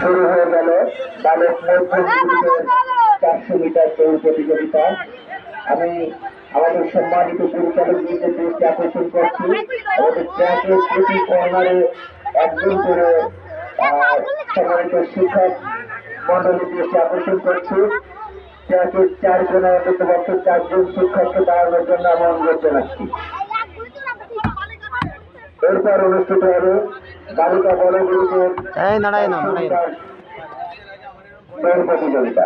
শুরু হয়ে গেল বালক মধ্যযুগের 400 মিটার দৌড় প্রতিযোগিতা। আমি আমাদের সম্মানিত পরিচালকদের দৃষ্টি আকর্ষণ করছি, আমাদের ট্র্যাকের প্রতি কর্নারে একজন করে সম্মানিত শিক্ষক মন্ডলীর দৃষ্টি আকর্ষণ করছি। ট্র্যাকের 4 জনের অন্তত 4 জন শিক্ষককে দাঁড়ানোর জন্য আমি অনুরোধ জানাচ্ছি। এরপর অনুষ্ঠিত হবে বালিকা বলগুলিদের দৌড় প্রতিযোগিতা।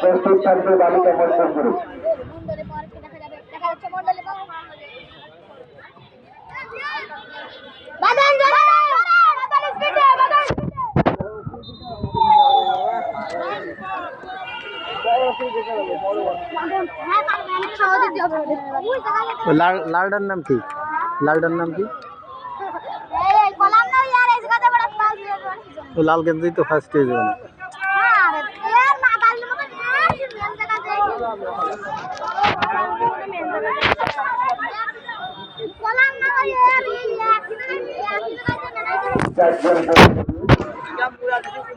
প্রস্তুত থাকবে বালিকা মধ্যম গ্রুপ। লালডার নাম কি? লালডার নাম কি? লাল গেঞ্জি তো ফার্স্ট হয়ে যাবে।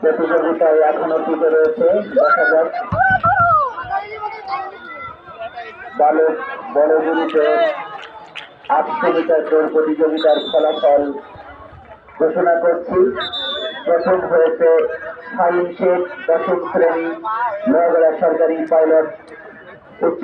প্রতিযোগিতায় এখনো টিকে রয়েছে। দেখা যাক বালক বড়গুলিতে 800 মিটার দৌড় প্রতিযোগিতার ফলাফল ঘোষণা করছি। প্রথম হয়েছে শাহিন শেখ, 10ম শ্রেণী, নয়াগড়া সরকারি পাইলট উচ্চ